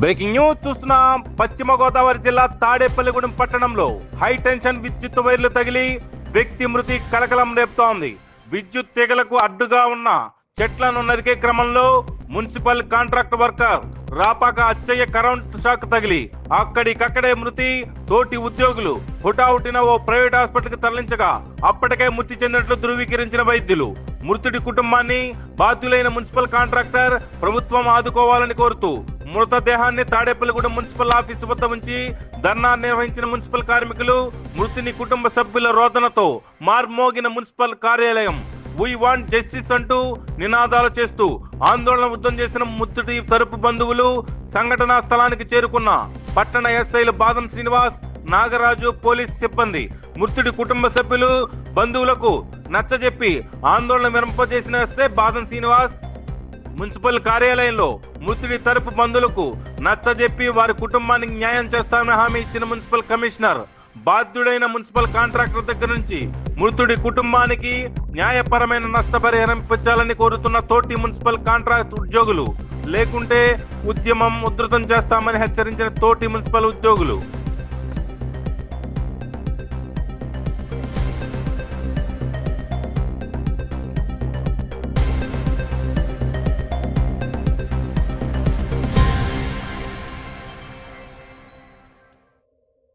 Breaking news చూస్తున్నాం. పశ్చిమ గోదావరి జిల్లా తాడేపల్లిగూడెం పట్టణంలో హై టెన్షన్ విద్యుత్ వైర్లు తగిలి వ్యక్తి మృతి కలకలం రేపుతోంది. విద్యుత్ తీగలకు అడ్డుగా ఉన్న చెట్లను నరికే క్రమంలో municipal contract worker Rapaka Achaiah current shock తగిలి అక్కడికక్కడే మృతి. తోటి ఉద్యోగులు హుటాహుటిన ఓ ప్రైవేట్ హాస్పిటల్ కి తరలించగా అప్పటికే మృతి చెందినట్లు ధృవీకరించిన వైద్యులు మృతుడి కుటుంబాన్ని, బాధ్యులైన మున్సిపల్ కాంట్రాక్టర్ ప్రభుత్వం ఆదుకోవాలని కోరుతూ మృతదేహాన్ని తాడేపల్లిగూడెం మున్సిపల్ ఆఫీసు వద్ద ఉంచి ధర్నా నిర్వహించిన మున్సిపల్ కార్మికులు మృతుని కుటుంబ సభ్యుల రోదనతో మార్మోగిన మున్సిపల్ కార్యాలయం వీ వాంట్ జస్టిస్ అంటూ నినాదాలు చేస్తూ ఆందోళన ఉద్ధం చేసిన మృతుడి తరపు బంధువులు సంఘటనా స్థలానికి చేరుకున్న పట్టణ ఎస్ఐలు బాదం శ్రీనివాస్, నాగరాజు, పోలీస్ సిబ్బంది మృతుడి కుటుంబ సభ్యులు బంధువులకు నచ్చజెప్పి ఆందోళన విరంపజేసిన ఎస్ఐ బాదం శ్రీనివాస్ మున్సిపల్ కార్యాలయంలో మృతుడి తరపు బంధువులకు నచ్చజెప్పి వారి కుటుంబానికి న్యాయం చేస్తామని హామీ ఇచ్చిన మున్సిపల్ కమిషనర్ బాధ్యుడైన మున్సిపల్ కాంట్రాక్టర్ దగ్గర నుంచి మృతుడి కుటుంబానికి న్యాయపరమైన నష్టపరిహారం ఇప్పించాలని కోరుతున్న తోటి మున్సిపల్ కాంట్రాక్ట్ ఉద్యోగులు, లేకుంటే ఉద్యమం ఉధృతం చేస్తామని హెచ్చరించిన తోటి మున్సిపల్ ఉద్యోగులు